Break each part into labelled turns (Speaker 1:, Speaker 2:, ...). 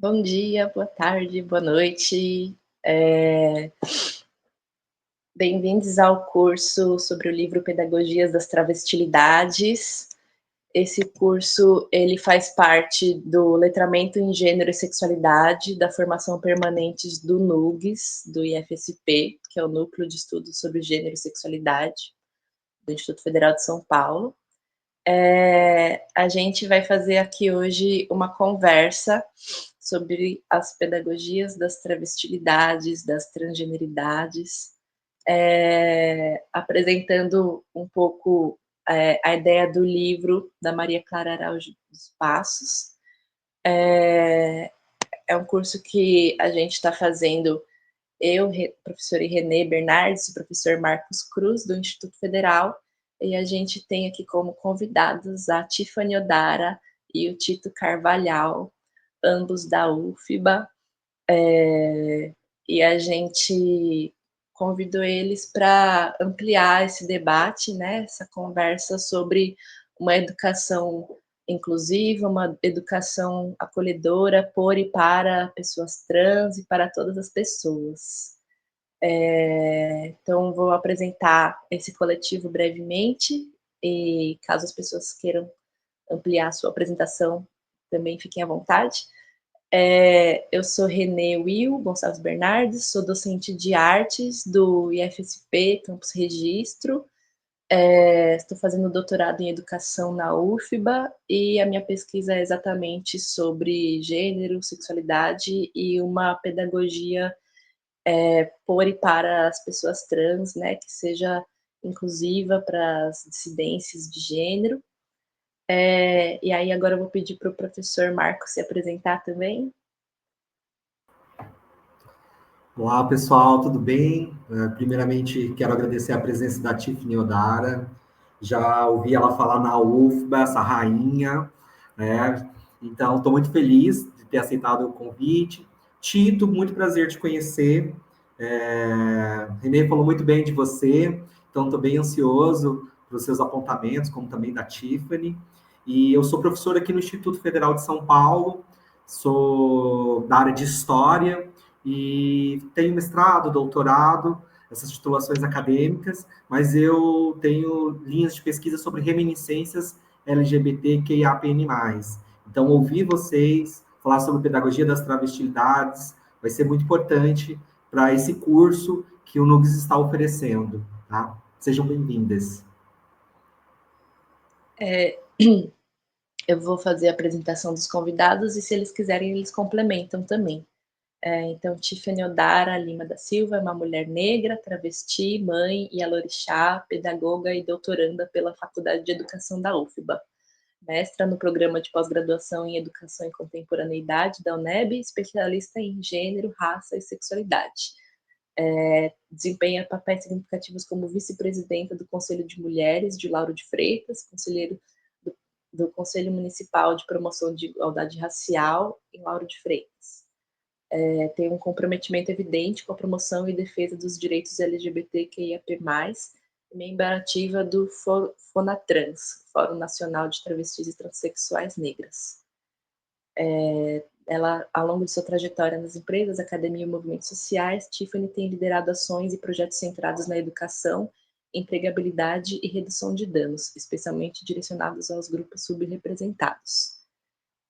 Speaker 1: Bom dia, boa tarde, boa noite. Eh, Bem-vindos ao curso sobre o livro Pedagogias das Travestilidades. Esse curso, ele faz parte do letramento em gênero e sexualidade da formação permanente do NUGS, do IFSP, que é o Núcleo de Estudos sobre Gênero e Sexualidade, do Instituto Federal de São Paulo. A gente vai fazer aqui hoje uma conversa sobre as pedagogias das travestilidades, das transgeneridades, apresentando um pouco a ideia do livro da Maria Clara Araújo dos Passos. É um curso que a gente está fazendo, eu, professora Renê Bernardes, e o professor Marcos Cruz, do Instituto Federal, e a gente tem aqui como convidados a Tiffany Odara e o Tito Carvalhal, ambos da UFBA, e a gente convidou eles para ampliar esse debate, né, essa conversa sobre uma educação inclusiva, uma educação acolhedora por e para pessoas trans e para todas as pessoas. Então, vou apresentar esse coletivo brevemente, e caso as pessoas queiram ampliar a sua apresentação, também fiquem à vontade. Eu sou Renê Will Gonçalves Bernardes, sou docente de artes do IFSP, Campus Registro. Estou fazendo doutorado em educação na UFBA e a minha pesquisa é exatamente sobre gênero, sexualidade e uma pedagogia por e para as pessoas trans, né, que seja inclusiva para as dissidências de gênero. E aí agora eu vou pedir para o professor Marcos se apresentar também.
Speaker 2: Olá, pessoal, tudo bem? Primeiramente, quero agradecer a presença da Tiffany Odara. Já ouvi ela falar na UFBA, essa rainha, né? Então, estou muito feliz de ter aceitado o convite. Tito, muito prazer te conhecer. Renê falou muito bem de você, então estou bem ansioso para os seus apontamentos, como também da Tiffany. E eu sou professor aqui no Instituto Federal de São Paulo, sou da área de História, e tenho mestrado, doutorado, essas titulações acadêmicas, mas eu tenho linhas de pesquisa sobre reminiscências LGBTQIAPN+. Então, ouvir vocês falar sobre pedagogia das travestilidades vai ser muito importante para esse curso que o NUGS está oferecendo, tá? Sejam bem-vindas.
Speaker 1: Eu vou fazer a apresentação dos convidados e, se eles quiserem, eles complementam também. Então, Tiffany Odara Lima da Silva é uma mulher negra, travesti, mãe e alorixá, pedagoga e doutoranda pela Faculdade de Educação da UFBA. Mestra no programa de pós-graduação em Educação e Contemporaneidade da UNEB, especialista em gênero, raça e sexualidade. Desempenha papéis significativos como vice-presidenta do Conselho de Mulheres de Lauro de Freitas, conselheiro do Conselho Municipal de Promoção de Igualdade Racial em Lauro de Freitas. Tem um comprometimento evidente com a promoção e defesa dos direitos LGBTQIAP+, membro ativa do FONATRANS, Fórum Nacional de Travestis e Transsexuais Negras. Ela, ao longo de sua trajetória nas empresas, academia e movimentos sociais, Tiffany tem liderado ações e projetos centrados na educação, empregabilidade e redução de danos, especialmente direcionados aos grupos subrepresentados.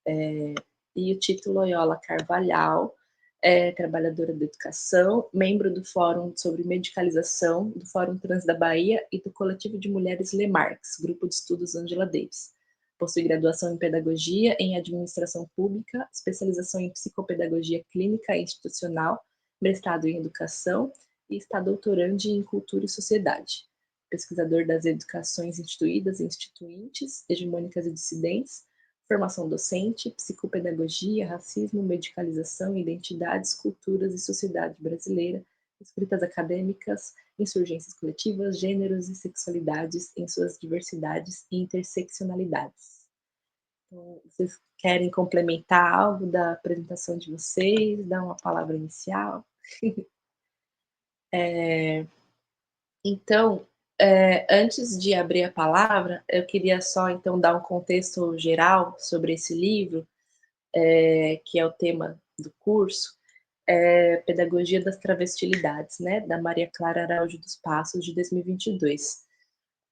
Speaker 1: E o Tito Loyola Carvalhal é trabalhadora da educação, membro do Fórum sobre Medicalização, do Fórum Trans da Bahia e do Coletivo de Mulheres Lemarx, Grupo de Estudos Angela Davis. Possui graduação em Pedagogia, em Administração Pública, especialização em Psicopedagogia Clínica e Institucional, mestrado em Educação e está doutorando em Cultura e Sociedade. Pesquisador das educações instituídas e instituintes, hegemônicas e dissidentes, formação docente, psicopedagogia, racismo, medicalização, identidades, culturas e sociedade brasileira, escritas acadêmicas, insurgências coletivas, gêneros e sexualidades em suas diversidades e interseccionalidades. Então, vocês querem complementar algo da apresentação de vocês? Dar uma palavra inicial? Então, antes de abrir a palavra, eu queria só, então, dar um contexto geral sobre esse livro, que é o tema do curso é Pedagogia das Travestilidades, né, da Maria Clara Araújo dos Passos, de 2022.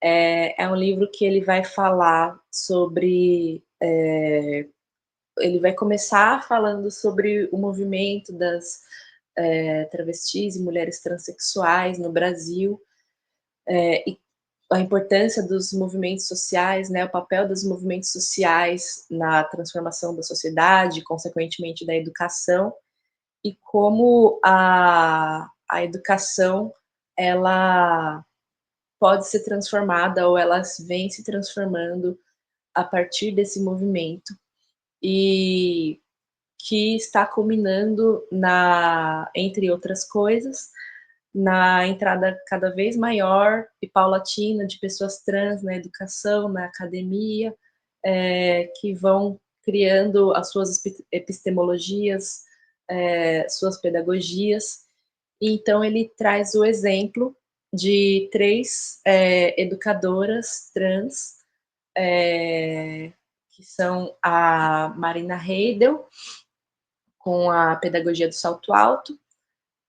Speaker 1: É um livro que ele vai falar sobre... ele vai começar falando sobre o movimento das travestis e mulheres transexuais no Brasil, e a importância dos movimentos sociais, né, o papel dos movimentos sociais na transformação da sociedade, consequentemente da educação, e como a educação ela pode ser transformada ou ela vem se transformando a partir desse movimento, e que está culminando entre outras coisas, na entrada cada vez maior e paulatina de pessoas trans na educação, na academia, que vão criando as suas epistemologias, suas pedagogias. Então, ele traz o exemplo de 3 educadoras trans, que são a Marina Heidel, com a pedagogia do salto alto,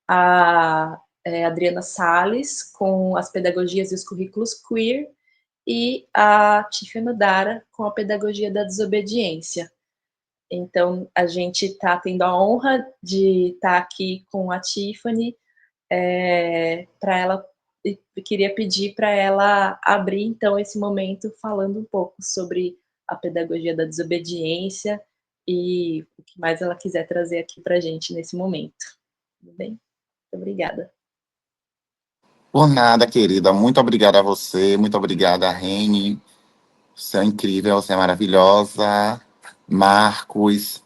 Speaker 1: a Adriana Salles, com as pedagogias e os currículos queer, e a Tiffany Odara, com a pedagogia da desobediência. Então, a gente está tendo a honra de estar aqui com a Tiffany, para ela, queria pedir para ela abrir, então, esse momento falando um pouco sobre a pedagogia da desobediência e o que mais ela quiser trazer aqui para a gente nesse momento. Tudo bem? Muito obrigada.
Speaker 3: Por nada, querida. Muito obrigada a você, muito obrigada, Reni. Você é incrível, você é maravilhosa. Marcos,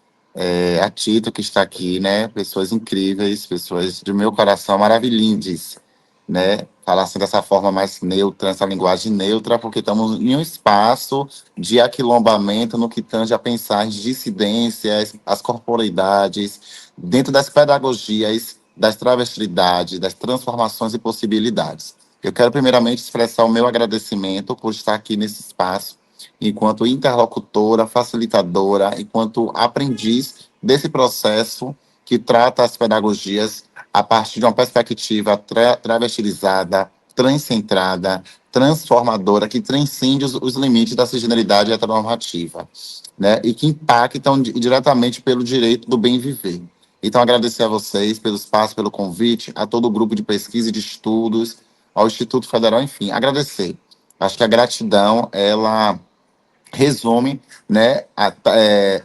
Speaker 3: a Tito que está aqui, né? Pessoas incríveis, pessoas do meu coração maravilhindes, né? Falar assim dessa forma mais neutra, essa linguagem neutra, porque estamos em um espaço de aquilombamento no que tange a pensar as dissidências, as corporeidades, dentro das pedagogias, das travestilidades, das transformações e possibilidades. Eu quero primeiramente expressar o meu agradecimento por estar aqui nesse espaço, enquanto interlocutora, facilitadora, enquanto aprendiz desse processo que trata as pedagogias a partir de uma perspectiva travestilizada, transcentrada, transformadora, que transcende os limites da cisgeneridade heteronormativa, né? E que impactam diretamente pelo direito do bem viver. Então, agradecer a vocês pelo espaço, pelo convite, a todo o grupo de pesquisa e de estudos, ao Instituto Federal, enfim, agradecer. Acho que a gratidão, ela resume, né,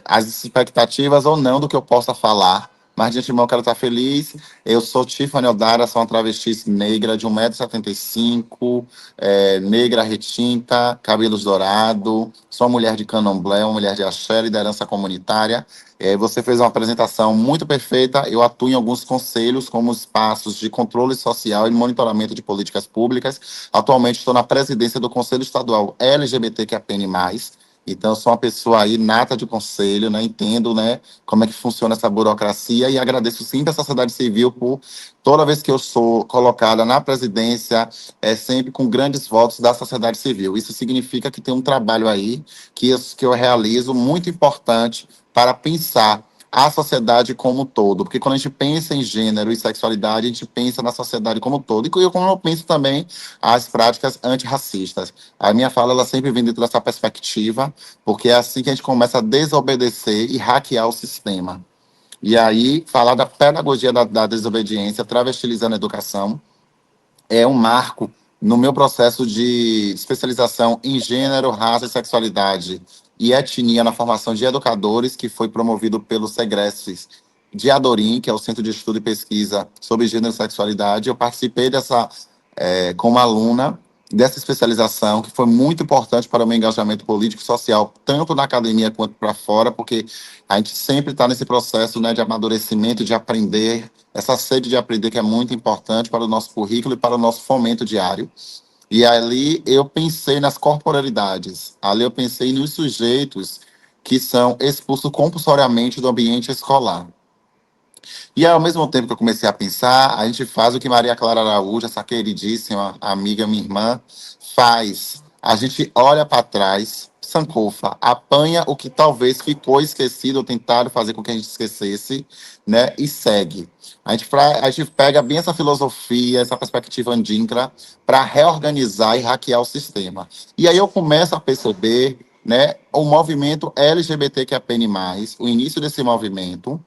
Speaker 3: as expectativas ou não do que eu possa falar, mas de antemão eu quero estar feliz. Eu sou Tiffany Odara, sou uma travesti negra de 1,75 m, negra retinta, cabelos dourados, sou uma mulher de candomblé, uma mulher de axé, liderança comunitária. Você fez uma apresentação muito perfeita. Eu atuo em alguns conselhos, como espaços de controle social e monitoramento de políticas públicas. Atualmente estou na presidência do Conselho Estadual LGBTQIAPN+. Então, eu sou uma pessoa aí nata de conselho, né? Entendo, né, como é que funciona essa burocracia e agradeço sempre a sociedade civil por toda vez que eu sou colocada na presidência, sempre com grandes votos da sociedade civil. Isso significa que tem um trabalho aí que eu realizo muito importante para pensar a sociedade como um todo, porque quando a gente pensa em gênero e sexualidade, a gente pensa na sociedade como um todo, e como eu penso também as práticas antirracistas. A minha fala, ela sempre vem dentro dessa perspectiva, porque é assim que a gente começa a desobedecer e hackear o sistema. E aí, falar da pedagogia da desobediência, travestilizando a educação, é um marco no meu processo de especialização em gênero, raça e sexualidade e etnia na formação de educadores, que foi promovido pelo Segrestes de Adorim, que é o Centro de Estudo e Pesquisa sobre Gênero e Sexualidade. Eu participei como aluna dessa especialização, que foi muito importante para o meu engajamento político e social, tanto na academia quanto para fora, porque a gente sempre está nesse processo, né, de amadurecimento, de aprender, essa sede de aprender que é muito importante para o nosso currículo e para o nosso fomento diário. E ali eu pensei nas corporalidades, ali eu pensei nos sujeitos que são expulsos compulsoriamente do ambiente escolar. E ao mesmo tempo que eu comecei a pensar, a gente faz o que Maria Clara Araújo, essa queridíssima amiga, minha irmã, faz. A gente olha para trás, Sankofa, apanha o que talvez ficou esquecido, ou tentaram fazer com que a gente esquecesse, né? E segue. A gente pega bem essa filosofia, essa perspectiva Andinkra, para reorganizar e hackear o sistema. E aí eu começo a perceber, né, o movimento LGBTQIA+, o início desse movimento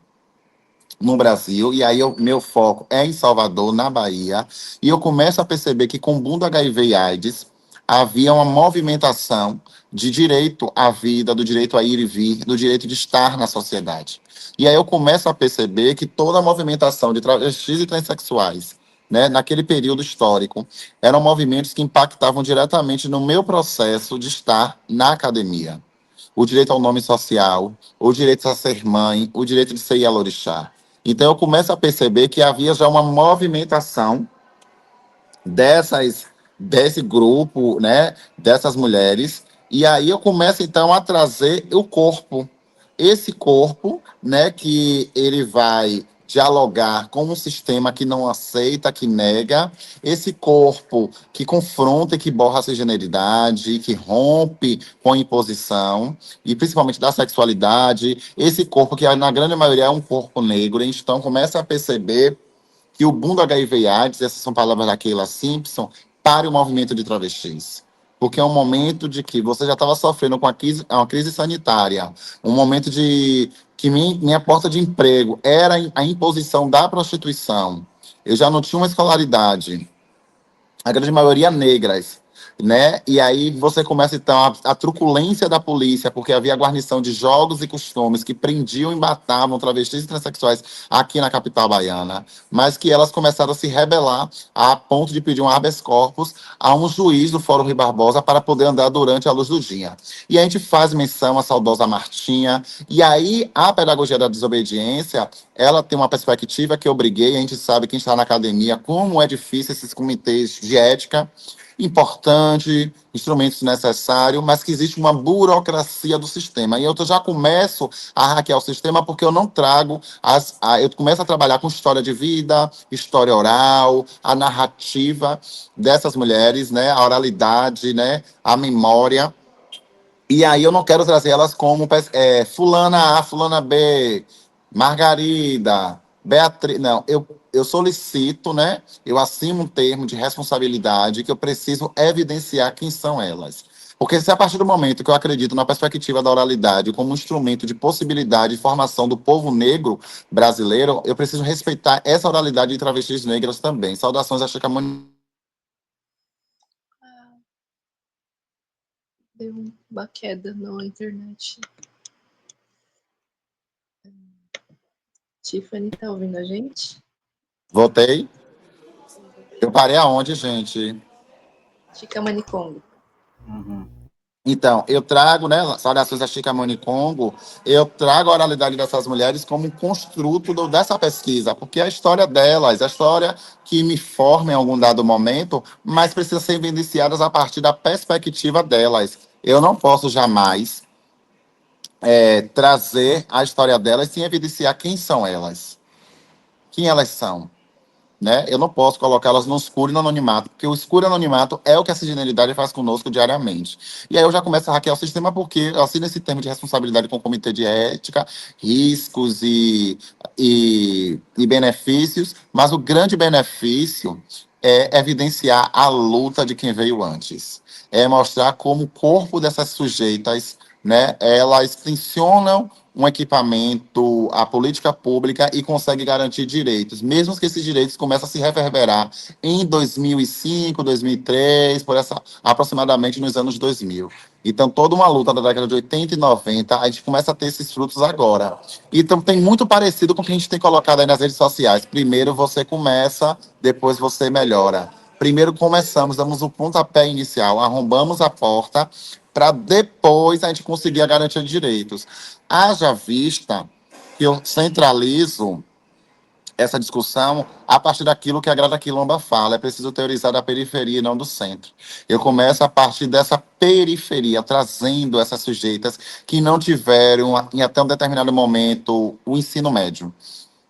Speaker 3: no Brasil, e aí meu foco é em Salvador, na Bahia, e eu começo a perceber que com o boom do HIV e AIDS havia uma movimentação de direito à vida, do direito a ir e vir, do direito de estar na sociedade. E aí eu começo a perceber que toda a movimentação de travestis e transexuais, né, naquele período histórico, eram movimentos que impactavam diretamente no meu processo de estar na academia. O direito ao nome social, o direito a ser mãe, o direito de ser Yalorixá. Então eu começo a perceber que havia já uma movimentação desse grupo, né, dessas mulheres, e aí eu começo então a trazer o corpo. Esse corpo, né, que ele vai dialogar com um sistema que não aceita, que nega, esse corpo que confronta e que borra a cisgeneridade, que rompe com a imposição, e principalmente da sexualidade, esse corpo que na grande maioria é um corpo negro, então começa a perceber que o boom do HIV e AIDS, essas são palavras da Keila Simpson, pare o movimento de travestis. Porque é um momento de que você já estava sofrendo com uma crise sanitária, um momento de que minha porta de emprego era a imposição da prostituição. Eu já não tinha uma escolaridade, a grande maioria negras, né? E aí você começa, então, a truculência da polícia, porque havia guarnição de jogos e costumes que prendiam e matavam travestis e transexuais aqui na capital baiana, mas que elas começaram a se rebelar a ponto de pedir um habeas corpus a um juiz do Fórum Rui Barbosa para poder andar durante a luz do dia. E a gente faz menção à saudosa Martinha, e aí a pedagogia da desobediência, ela tem uma perspectiva que eu briguei, a gente sabe, quem está na academia, como é difícil esses comitês de ética, importante, instrumentos necessários, mas que existe uma burocracia do sistema. E eu já começo a hackear o sistema porque eu não trago eu começo a trabalhar com história de vida, história oral, a narrativa dessas mulheres, né, a oralidade, né, a memória. E aí eu não quero trazer elas como fulana A, fulana B, Margarida, Beatriz. Não, eu solicito, né? Eu assino um termo de responsabilidade que eu preciso evidenciar quem são elas. Porque se a partir do momento que eu acredito na perspectiva da oralidade como um instrumento de possibilidade de formação do povo negro brasileiro, eu preciso respeitar essa oralidade de travestis negras também. Saudações a Chica Moni.
Speaker 1: Deu uma queda na internet. Tiffany, tá ouvindo a gente?
Speaker 3: Voltei. Eu parei aonde, gente?
Speaker 1: Chica Manicongo.
Speaker 3: Então, eu trago, né, saudações a Chica Congo, eu trago a oralidade dessas mulheres como um construto dessa pesquisa, porque a história delas, a história que me forma em algum dado momento, mas precisa ser evidenciadas a partir da perspectiva delas. Eu não posso jamais trazer a história delas sem evidenciar quem são elas, quem elas são. Né? Eu não posso colocá-las no escuro e no anonimato, porque o escuro e anonimato é o que a cisgeneridade faz conosco diariamente. E aí eu já começo a hackear o sistema porque eu assino esse termo de responsabilidade com o comitê de ética, riscos e benefícios, mas o grande benefício é evidenciar a luta de quem veio antes. É mostrar como o corpo dessas sujeitas, né, elas tensionam um equipamento, a política pública e consegue garantir direitos, mesmo que esses direitos comecem a se reverberar em 2005, 2003, por essa aproximadamente nos anos 2000. Então, toda uma luta da década de 80 e 90, a gente começa a ter esses frutos agora. Então, tem muito parecido com o que a gente tem colocado aí nas redes sociais. Primeiro você começa, depois você melhora. Primeiro começamos, damos o pontapé inicial, arrombamos a porta, para depois a gente conseguir a garantia de direitos. Haja vista que eu centralizo essa discussão a partir daquilo que a Grada Quilomba fala. É preciso teorizar da periferia e não do centro. Eu começo a partir dessa periferia, trazendo essas sujeitas que não tiveram, em até um determinado momento, o ensino médio.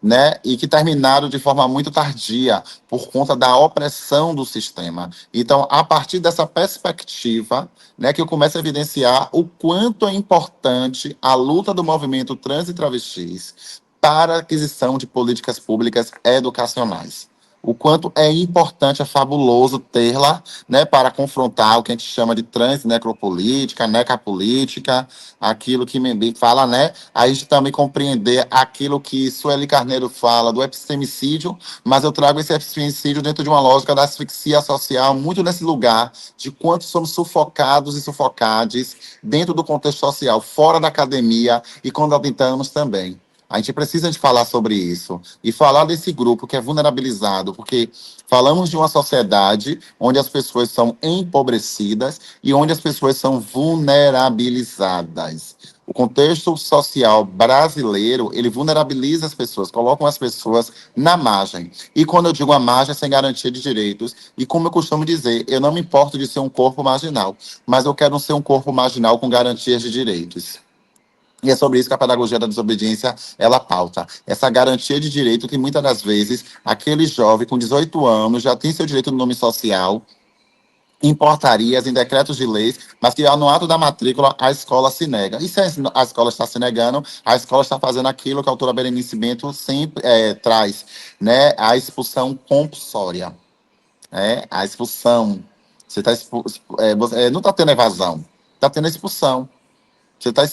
Speaker 3: né, e que terminaram de forma muito tardia por conta da opressão do sistema. Então, a partir dessa perspectiva, né, que eu começo a evidenciar o quanto é importante a luta do movimento trans e travestis para a aquisição de políticas públicas educacionais. O quanto é importante, é fabuloso tê-la, né, para confrontar o que a gente chama de transnecropolítica, necapolítica, aquilo que Mendes fala, né? A gente também compreender aquilo que Sueli Carneiro fala do epistemicídio, mas eu trago esse epistemicídio dentro de uma lógica da asfixia social, muito nesse lugar de quanto somos sufocados e sufocades dentro do contexto social, fora da academia e quando adentamos também. A gente precisa de falar sobre isso e falar desse grupo que é vulnerabilizado, porque falamos de uma sociedade onde as pessoas são empobrecidas e onde as pessoas são vulnerabilizadas. O contexto social brasileiro, ele vulnerabiliza as pessoas, coloca as pessoas na margem. E quando eu digo a margem, é sem garantia de direitos. E como eu costumo dizer, eu não me importo de ser um corpo marginal, mas eu quero ser um corpo marginal com garantias de direitos. E é sobre isso que a pedagogia da desobediência, ela pauta. Essa garantia de direito que, muitas das vezes, aquele jovem com 18 anos já tem seu direito no nome social, em portarias, em decretos de leis, mas que no ato da matrícula a escola se nega. E se a escola está se negando, a escola está fazendo aquilo que a autora Berenice Bento sempre traz, né? A expulsão compulsória. A expulsão. Você está não está tendo evasão, está tendo expulsão. Você está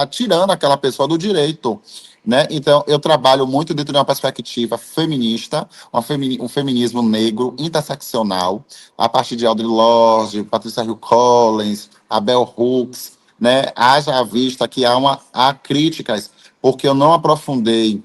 Speaker 3: tirando aquela pessoa do direito, né? Então, eu trabalho muito dentro de uma perspectiva feminista, um feminismo negro, interseccional, a partir de Audre Lorde, Patrícia Hill Collins, Abel Hooks, né? Haja vista que há críticas, porque eu não aprofundei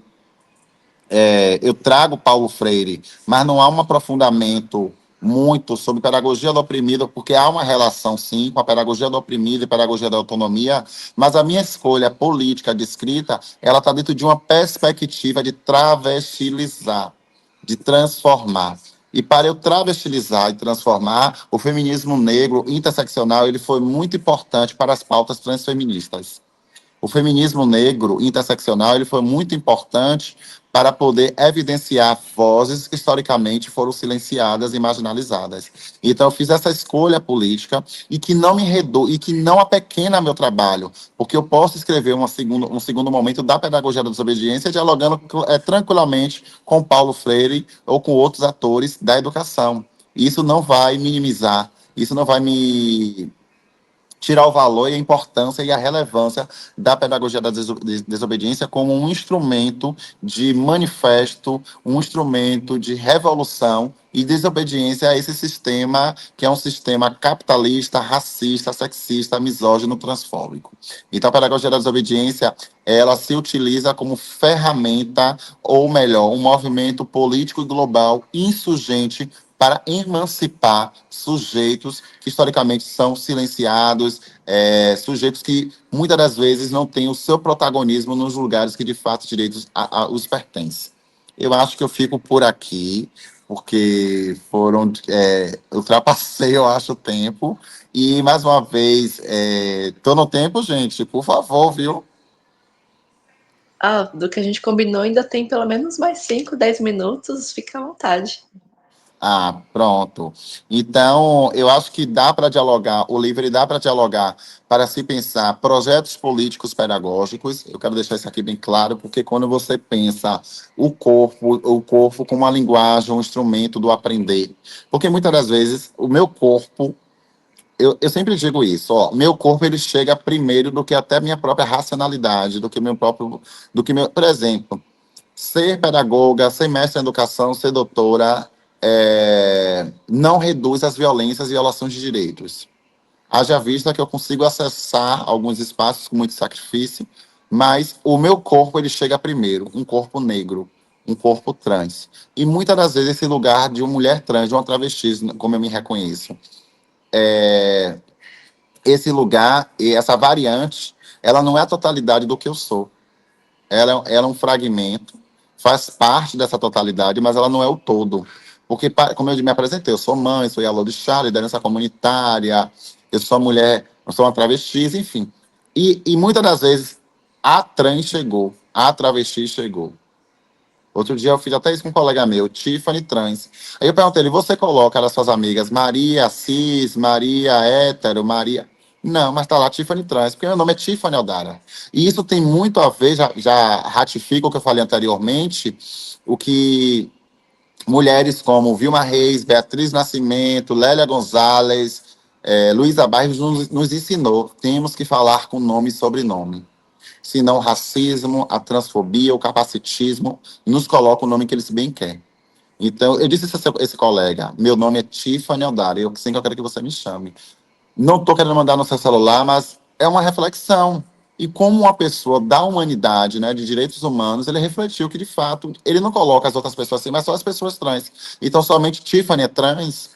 Speaker 3: eu trago Paulo Freire, mas não há um aprofundamento muito sobre pedagogia do oprimido, porque há uma relação, sim, com a pedagogia do oprimido e pedagogia da autonomia, mas a minha escolha política de escrita, ela está dentro de uma perspectiva de travestilizar, de transformar. E para eu travestilizar e transformar, o feminismo negro interseccional ele foi muito importante para as pautas transfeministas. O feminismo negro interseccional ele foi muito importante para poder evidenciar vozes que historicamente foram silenciadas e marginalizadas. Então, eu fiz essa escolha política e que não me reduz e que não apequena meu trabalho, porque eu posso escrever um segundo momento da pedagogia da desobediência dialogando tranquilamente com Paulo Freire ou com outros atores da educação. Isso não vai minimizar, isso não vai me tirar o valor e a importância e a relevância da pedagogia da desobediência como um instrumento de manifesto, um instrumento de revolução e desobediência a esse sistema que é um sistema capitalista, racista, sexista, misógino, transfóbico. Então, a pedagogia da desobediência, ela se utiliza como ferramenta, ou melhor, um movimento político e global insurgente para emancipar sujeitos que historicamente são silenciados, sujeitos que muitas das vezes não têm o seu protagonismo nos lugares que de fato direitos os pertencem. Eu acho que eu fico por aqui, porque ultrapassei, eu acho, o tempo. E, mais uma vez, estou no tempo, gente, por favor, viu?
Speaker 1: Do que a gente combinou, ainda tem pelo menos mais 5, 10 minutos, fica à vontade.
Speaker 3: Ah, pronto. Então, eu acho que dá para dialogar, o livro dá para dialogar para se pensar projetos políticos pedagógicos. Eu quero deixar isso aqui bem claro, porque quando você pensa o corpo como uma linguagem, um instrumento do aprender. Porque muitas das vezes o meu corpo, eu sempre digo isso, ó, meu corpo ele chega primeiro do que até minha própria racionalidade, por exemplo, ser pedagoga, ser mestre em educação, ser doutora, não reduz as violências e violações de direitos. Haja vista que eu consigo acessar alguns espaços com muito sacrifício, mas o meu corpo ele chega primeiro, um corpo negro, um corpo trans. E muitas das vezes esse lugar de uma mulher trans, de uma travesti, como eu me reconheço, esse lugar e essa variante, ela não é a totalidade do que eu sou. Ela é um fragmento, faz parte dessa totalidade, mas ela não é o todo. Porque, como eu me apresentei, eu sou mãe, sou Yalorixá, liderança comunitária, eu sou mulher, eu sou uma travesti, enfim. E muitas das vezes a trans chegou, a travesti chegou. Outro dia eu fiz até isso com um colega meu, Tiffany Trans. Aí eu perguntei ele, você coloca as suas amigas Maria Cis, Maria Hétero, Maria... Não, mas tá lá Tiffany Trans, porque meu nome é Tiffany Aldara. E isso tem muito a ver, já ratifica o que eu falei anteriormente, o que mulheres como Vilma Reis, Beatriz Nascimento, Lélia Gonzalez, Luísa Bairros nos ensinou. Temos que falar com nome e sobrenome. Senão o racismo, a transfobia, o capacitismo nos coloca o nome que eles bem querem. Então, eu disse a esse colega, meu nome é Tiffany Aldara, eu sim que eu quero que você me chame. Não estou querendo mandar no seu celular, mas é uma reflexão. E como uma pessoa da humanidade, né, de direitos humanos, ele refletiu que, de fato, ele não coloca as outras pessoas assim, mas só as pessoas trans. Então, somente Tiffany é trans,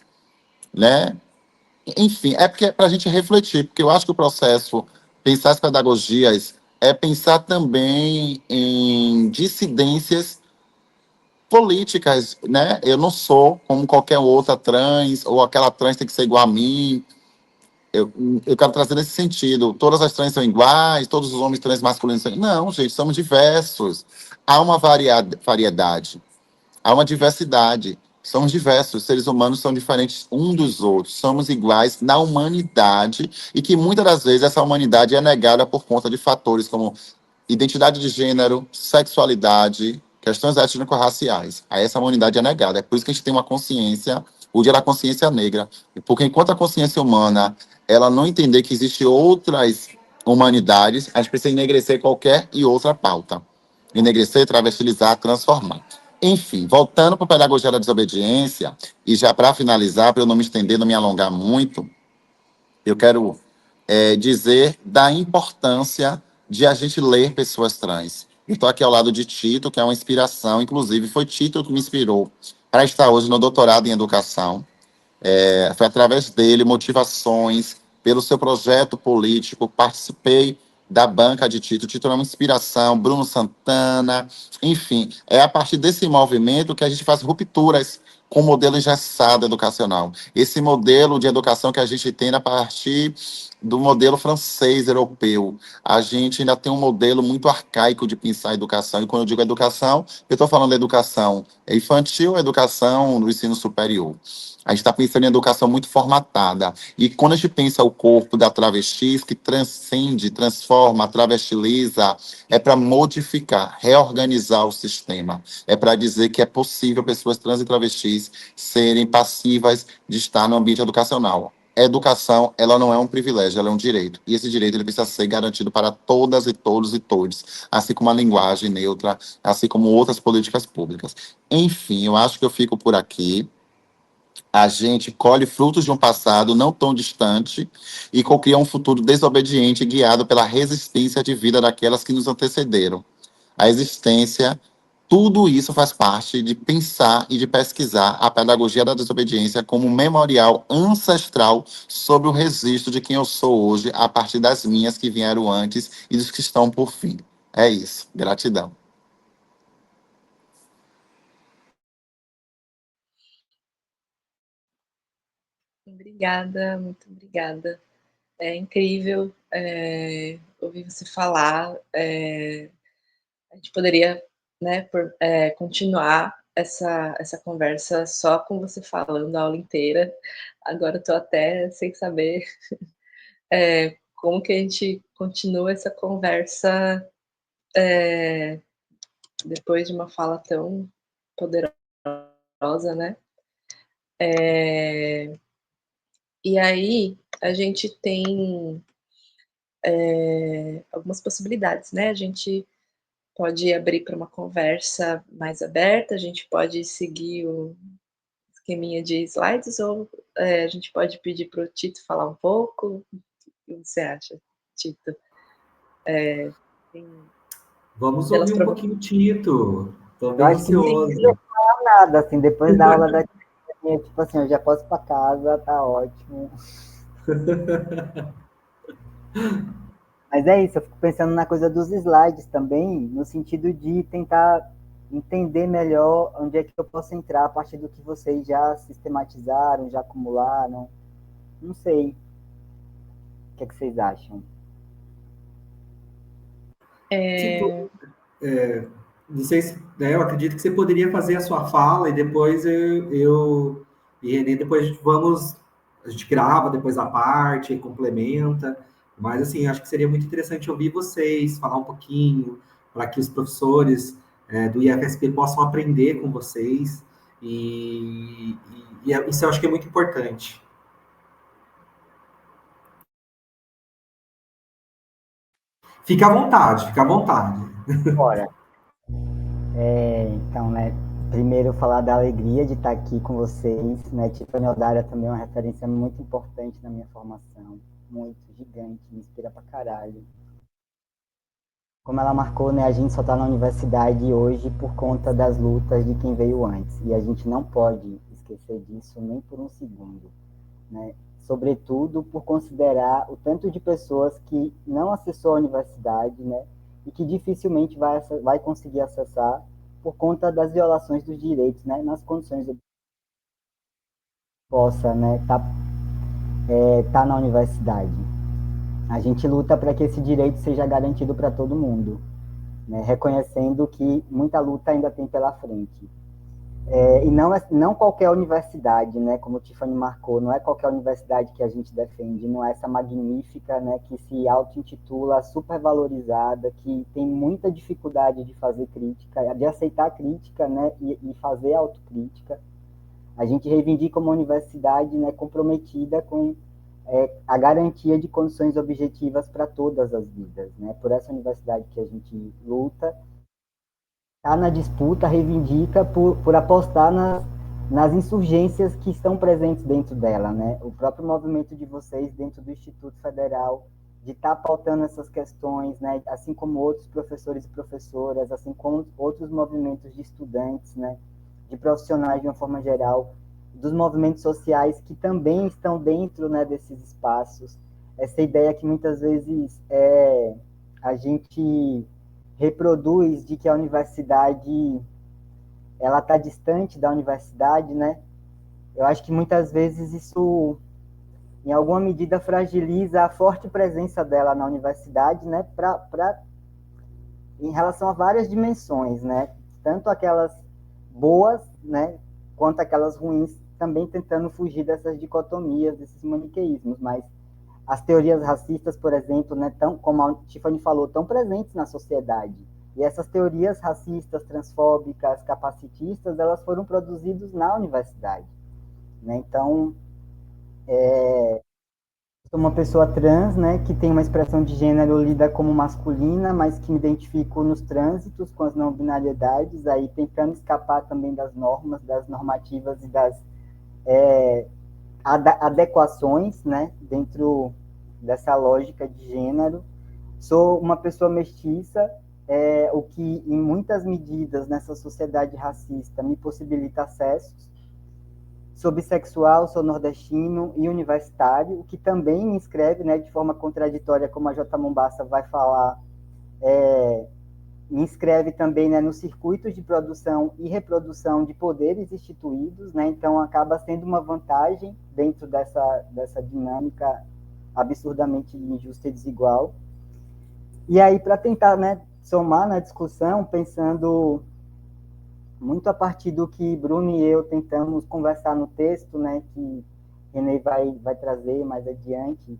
Speaker 3: né? Enfim, é porque é para a gente refletir, porque eu acho que o processo, pensar as pedagogias, é pensar também em dissidências políticas, né? Eu não sou como qualquer outra trans, ou aquela trans tem que ser igual a mim. Eu, eu quero trazer nesse sentido. Todas as trans são iguais, todos os homens trans masculinos são... Não, gente, somos diversos. Há uma variedade. Há uma diversidade. Somos diversos. Os seres humanos são diferentes um dos outros. Somos iguais na humanidade e que muitas das vezes essa humanidade é negada por conta de fatores como identidade de gênero, sexualidade, questões étnico-raciais. A essa humanidade é negada. É por isso que a gente tem uma consciência, o dia da consciência negra. Porque enquanto a consciência humana ela não entender que existem outras humanidades, a gente precisa enegrecer qualquer e outra pauta. Enegrecer, travestilizar, transformar. Enfim, voltando para a pedagogia da desobediência, e já para finalizar, para eu não me estender, não me alongar muito, eu quero dizer da importância de a gente ler pessoas trans. Estou aqui ao lado de Tito, que é uma inspiração, inclusive foi Tito que me inspirou para estar hoje no doutorado em educação. Foi através dele, motivações, pelo seu projeto político, participei da banca de Tito. Tito é uma inspiração, Bruno Santana, enfim, é a partir desse movimento que a gente faz rupturas com o modelo engessado educacional. Esse modelo de educação que a gente tem a partir do modelo francês europeu. A gente ainda tem um modelo muito arcaico de pensar a educação, e quando eu digo educação, eu estou falando da educação infantil, educação no ensino superior. A gente está pensando em educação muito formatada. E quando a gente pensa o corpo da travesti, que transcende, transforma, travestiliza, é para modificar, reorganizar o sistema. É para dizer que é possível pessoas trans e travestis serem passivas de estar no ambiente educacional. A educação, ela não é um privilégio, ela é um direito. E esse direito ele precisa ser garantido para todas e todos e todes, assim como a linguagem neutra, assim como outras políticas públicas. Enfim, eu acho que eu fico por aqui. A gente colhe frutos de um passado não tão distante e cocria um futuro desobediente guiado pela resistência de vida daquelas que nos antecederam. A existência, tudo isso faz parte de pensar e de pesquisar a pedagogia da desobediência como um memorial ancestral sobre o registro de quem eu sou hoje, a partir das minhas que vieram antes e dos que estão por fim. É isso. Gratidão.
Speaker 1: Obrigada, muito obrigada. É incrível ouvir você falar. A gente poderia, né, continuar essa conversa só com você falando a aula inteira. Agora estou até sem saber como que a gente continua essa conversa depois de uma fala tão poderosa, né? E aí a gente tem algumas possibilidades, né? A gente pode abrir para uma conversa mais aberta, a gente pode seguir o esqueminha de slides ou a gente pode pedir para o Tito falar um pouco. O que você acha, Tito? Tem,
Speaker 2: Vamos
Speaker 1: pelas
Speaker 2: ouvir um
Speaker 1: provocações.
Speaker 2: pouquinho, Tito. Estou
Speaker 4: Eu
Speaker 2: bem
Speaker 4: acho que não
Speaker 2: ansioso.
Speaker 4: precisa falar nada, assim, depois da aula da tia, tipo assim, eu já posso ir para casa, tá ótimo. Mas é isso, eu fico pensando na coisa dos slides também, no sentido de tentar entender melhor onde é que eu posso entrar a partir do que vocês já sistematizaram, já acumularam. Não sei. O que é que vocês acham?
Speaker 2: Tito, não sei se né, eu acredito que você poderia fazer a sua fala e depois eu e Renê, depois a gente grava depois a parte e complementa. Mas, assim, acho que seria muito interessante ouvir vocês, falar um pouquinho, para que os professores do IFSP possam aprender com vocês. Isso eu acho que é muito importante. Fica à vontade, fica à vontade.
Speaker 4: Bora. Então, né, primeiro falar da alegria de estar aqui com vocês, né, Tiffany Odara também é uma referência muito importante na minha formação, muito gigante, me inspira pra caralho. Como ela marcou, né, a gente só está na universidade hoje por conta das lutas de quem veio antes, e a gente não pode esquecer disso nem por um segundo, né? Sobretudo por considerar o tanto de pessoas que não acessou a universidade, né, e que dificilmente vai conseguir acessar por conta das violações dos direitos, né, nas condições de possa, né, tá na universidade. A gente luta para que esse direito seja garantido para todo mundo, né, reconhecendo que muita luta ainda tem pela frente. E não qualquer universidade, né, como o Tiffany marcou, não é qualquer universidade que a gente defende, não é essa magnífica, né, que se auto-intitula supervalorizada, que tem muita dificuldade de fazer crítica, de aceitar crítica, né, e fazer autocrítica. A gente reivindica uma universidade, né, comprometida com a garantia de condições objetivas para todas as vidas, né, por essa universidade que a gente luta, está na disputa, reivindica por apostar nas insurgências que estão presentes dentro dela, né? O próprio movimento de vocês dentro do Instituto Federal, de estar pautando essas questões, né? Assim como outros professores e professoras, assim como outros movimentos de estudantes, né? De profissionais de uma forma geral, dos movimentos sociais que também estão dentro, né, desses espaços. Essa ideia que muitas vezes a gente reproduz de que a universidade ela está distante da universidade, né? Eu acho que muitas vezes isso, em alguma medida, fragiliza a forte presença dela na universidade, né? Em relação a várias dimensões, né? Tanto aquelas boas, né? Quanto aquelas ruins, também tentando fugir dessas dicotomias, desses maniqueísmos, mas as teorias racistas, por exemplo, né, como a Tiffany falou, estão presentes na sociedade. E essas teorias racistas, transfóbicas, capacitistas, elas foram produzidas na universidade, né? Então, sou uma pessoa trans, né, que tem uma expressão de gênero lida como masculina, mas que me identifico nos trânsitos com as não binariedades, aí tentando escapar também das normas, das normativas e das adequações, né, dentro dessa lógica de gênero. Sou uma pessoa mestiça, o que em muitas medidas nessa sociedade racista me possibilita acessos. Sou bissexual, sou nordestino e universitário, o que também me inscreve, né, de forma contraditória, como a J. Mombassa vai falar, me inscreve também, né, nos circuitos de produção e reprodução de poderes instituídos, né, então acaba sendo uma vantagem dentro dessa dinâmica absurdamente injusta e desigual. E aí, para tentar, né, somar na discussão, pensando muito a partir do que Bruno e eu tentamos conversar no texto, né, que Renê vai trazer mais adiante,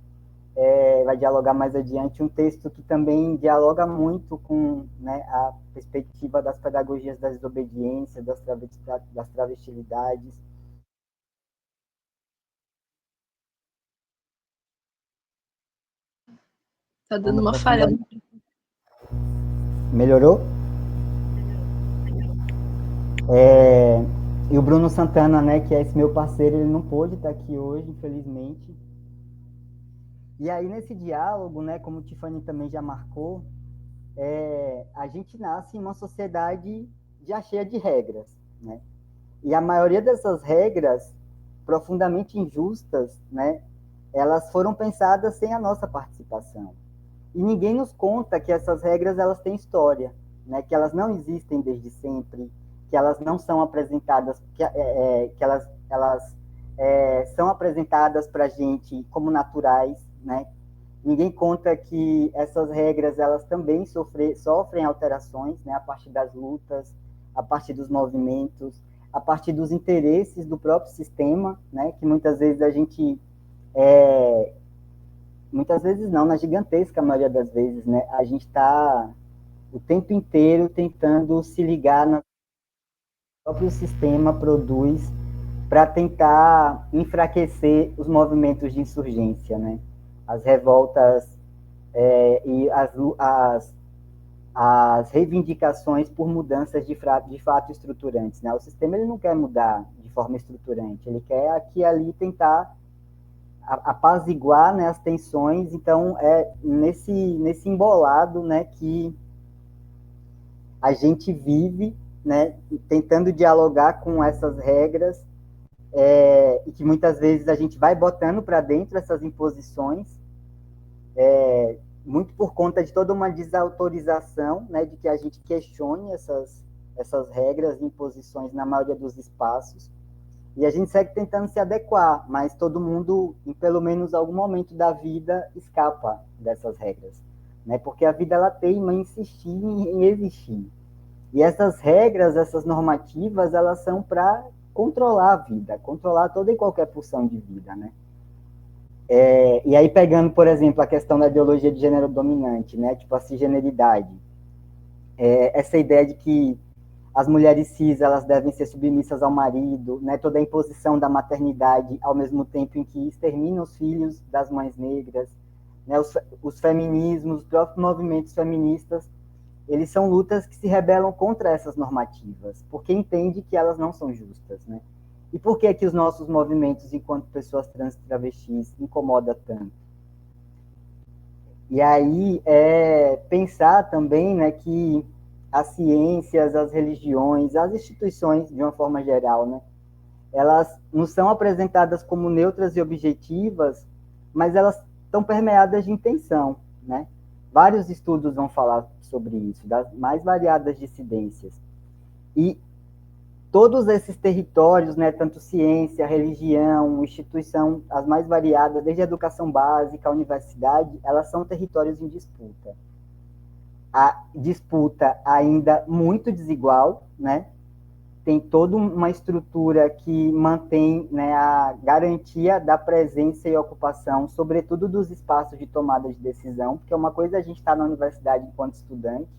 Speaker 4: vai dialogar mais adiante, um texto que também dialoga muito com, né, a perspectiva das pedagogias da desobediência, das travestilidades.
Speaker 1: Tá dando uma falha.
Speaker 4: Melhorou? E o Bruno Santana, né, que é esse meu parceiro, ele não pôde estar aqui hoje, infelizmente. E aí, nesse diálogo, né, como o Tiffany também já marcou, a gente nasce em uma sociedade já cheia de regras, né? E a maioria dessas regras, profundamente injustas, né, elas foram pensadas sem a nossa participação. E ninguém nos conta que essas regras elas têm história, né, que elas não existem desde sempre, que elas não são apresentadas, que elas são apresentadas para a gente como naturais, né? Ninguém conta que essas regras elas também sofrem alterações, né, a partir das lutas, a partir dos movimentos, a partir dos interesses do próprio sistema, né, que muitas vezes a gente, muitas vezes não, na gigantesca maioria das vezes, né, a gente está o tempo inteiro tentando se ligar no próprio sistema produz para tentar enfraquecer os movimentos de insurgência, né, as revoltas e as reivindicações por mudanças de fato estruturantes, né? O sistema ele não quer mudar de forma estruturante, ele quer aqui e ali tentar apaziguar, né, as tensões. Então é nesse embolado, né, que a gente vive, né, tentando dialogar com essas regras, e que muitas vezes a gente vai botando para dentro essas imposições, muito por conta de toda uma desautorização, né, de que a gente questione essas regras e imposições na maioria dos espaços, e a gente segue tentando se adequar, mas todo mundo, em pelo menos algum momento da vida, escapa dessas regras, né, porque a vida ela teima em insistir em existir, e essas regras, essas normativas, elas são para controlar a vida, controlar toda e qualquer pulsão de vida, né. E aí, pegando, por exemplo, a questão da ideologia de gênero dominante, né, tipo a cisgeneridade, essa ideia de que as mulheres cis elas devem ser submissas ao marido, né, toda a imposição da maternidade, ao mesmo tempo em que extermina os filhos das mães negras, né, os feminismos, os próprios movimentos feministas, eles são lutas que se rebelam contra essas normativas, porque entendem que elas não são justas, né? E por que que os nossos movimentos, enquanto pessoas trans e travestis, incomoda tanto? E aí, pensar também, né, que as ciências, as religiões, as instituições, de uma forma geral, né, elas não são apresentadas como neutras e objetivas, mas elas estão permeadas de intenção, né? Vários estudos vão falar sobre isso, das mais variadas dissidências. E todos esses territórios, né, tanto ciência, religião, instituição, as mais variadas, desde a educação básica, a universidade, elas são territórios em disputa. A disputa ainda muito desigual, né? Tem toda uma estrutura que mantém, né, a garantia da presença e ocupação, sobretudo dos espaços de tomada de decisão, porque uma coisa é a gente estar na universidade enquanto estudante,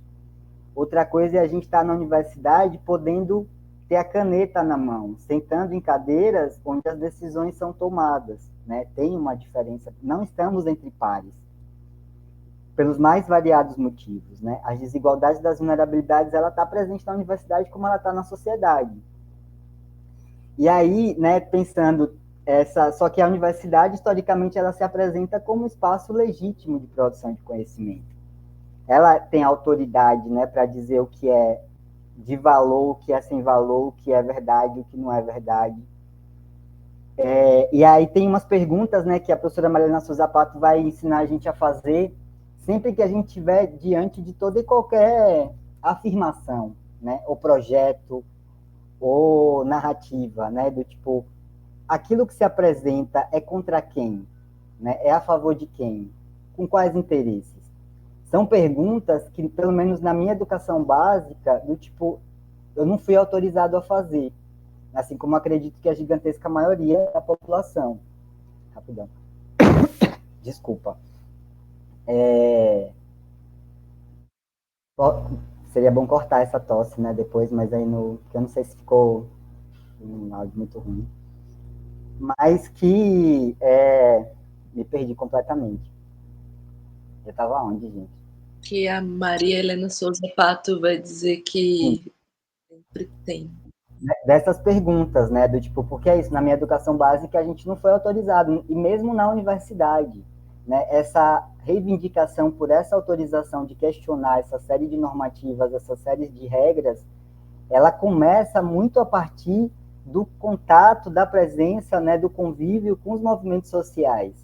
Speaker 4: outra coisa é a gente estar na universidade podendo ter a caneta na mão, sentando em cadeiras onde as decisões são tomadas, né? Tem uma diferença, não estamos entre pares, pelos mais variados motivos, né? As desigualdades das vulnerabilidades, ela está presente na universidade como ela está na sociedade. E aí, né, pensando só que a universidade, historicamente, ela se apresenta como um espaço legítimo de produção de conhecimento. Ela tem autoridade, né, para dizer o que é de valor, o que é sem valor, o que é verdade, o que não é verdade. E aí tem umas perguntas, né, que a professora Mariana Souza Pato vai ensinar a gente a fazer sempre que a gente estiver diante de toda e qualquer afirmação, né, ou projeto, ou narrativa, né, do tipo, aquilo que se apresenta é contra quem? Né, é a favor de quem? Com quais interesses? São perguntas que, pelo menos na minha educação básica, do tipo, eu não fui autorizado a fazer, assim como acredito que a gigantesca maioria da população. Rapidão. Desculpa. Seria bom cortar essa tosse, né, depois, mas aí porque eu não sei se ficou um áudio muito ruim. Mas que me perdi completamente. Eu estava onde, gente?
Speaker 1: Que a Maria Helena Souza Pato vai dizer que sempre tem.
Speaker 4: Dessas perguntas, né, do tipo, porque é isso, na minha educação básica a gente não foi autorizado, e mesmo na universidade, né, essa reivindicação por essa autorização de questionar essa série de normativas, essa série de regras, ela começa muito a partir do contato, da presença, né, do convívio com os movimentos sociais,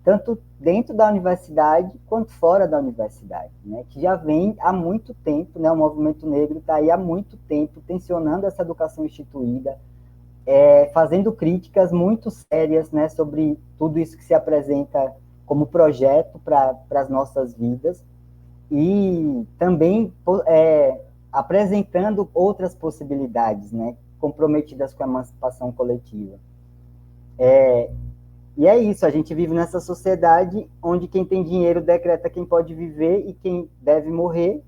Speaker 4: tanto dentro da universidade quanto fora da universidade, né, que já vem há muito tempo, né, o movimento negro está aí há muito tempo tensionando essa educação instituída, fazendo críticas muito sérias, né, sobre tudo isso que se apresenta como projeto para as nossas vidas, e também apresentando outras possibilidades, né, comprometidas com a emancipação coletiva. E é isso, a gente vive nessa sociedade onde quem tem dinheiro decreta quem pode viver e quem deve morrer,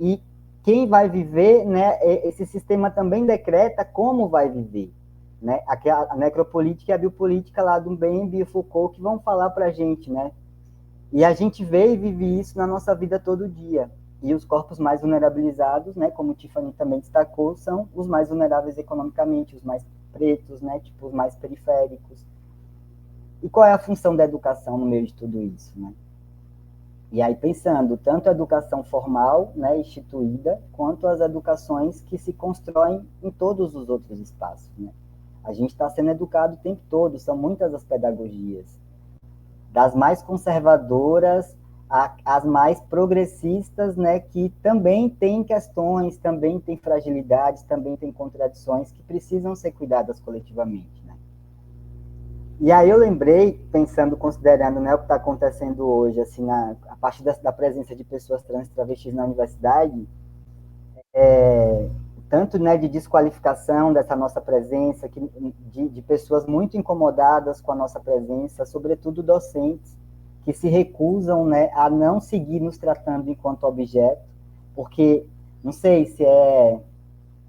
Speaker 4: e quem vai viver, né, esse sistema também decreta como vai viver. Né? A necropolítica e a biopolítica lá do Mbembe e Foucault que vão falar para a gente, né? E a gente vê e vive isso na nossa vida todo dia. E os corpos mais vulnerabilizados, né, como Tiffany também destacou, são os mais vulneráveis economicamente, os mais pretos, né, tipo, os mais periféricos. E qual é a função da educação no meio de tudo isso, né? E aí pensando tanto a educação formal, né, instituída, quanto as educações que se constroem em todos os outros espaços, né? A gente está sendo educado o tempo todo, são muitas as pedagogias, das mais conservadoras às mais progressistas, né, que também têm questões, também têm fragilidades, também têm contradições que precisam ser cuidadas coletivamente, né? E aí eu lembrei, pensando, considerando, né, o que está acontecendo hoje, assim, a partir da presença de pessoas trans e travestis na universidade, tanto, né, de desqualificação dessa nossa presença, de pessoas muito incomodadas com a nossa presença, sobretudo docentes, que se recusam, né, a não seguir nos tratando enquanto objeto, porque, não sei se é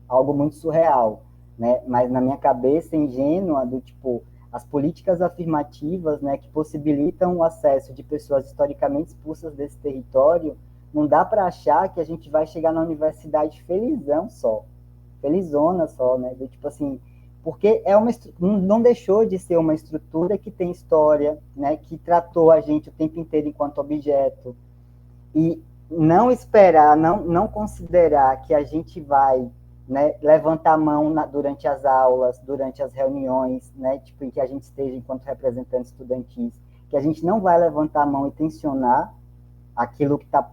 Speaker 4: algo muito surreal, né, mas na minha cabeça ingênua, do tipo, as políticas afirmativas, né, que possibilitam o acesso de pessoas historicamente expulsas desse território, não dá para achar que a gente vai chegar na universidade felizão só, felizona só, né? Do tipo assim, porque não deixou de ser uma estrutura que tem história, né? Que tratou a gente o tempo inteiro enquanto objeto, e não esperar, não considerar que a gente vai, né, levantar a mão durante as aulas, durante as reuniões, né, tipo, em que a gente esteja enquanto representantes estudantis, que a gente não vai levantar a mão e tensionar aquilo que está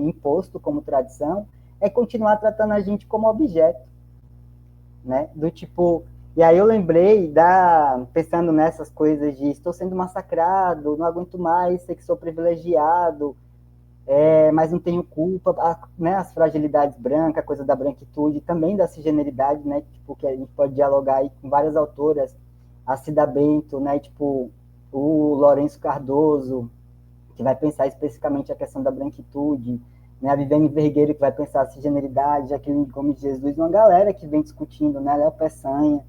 Speaker 4: imposto como tradição, é continuar tratando a gente como objeto, né? Do tipo, e aí eu lembrei pensando nessas coisas de estou sendo massacrado, não aguento mais, sei que sou privilegiado, mas não tenho culpa, né? As fragilidades brancas, a coisa da branquitude, também da cisgeneridade, né? Tipo, que a gente pode dialogar aí com várias autoras, a Cida Bento, né? Tipo, o Lourenço Cardoso, que vai pensar especificamente a questão da branquitude, né? A Viviane Vergueiro, que vai pensar a cisgeneridade, Jaqueline Gomes de Jesus, uma galera que vem discutindo, né? Léo Peçanha.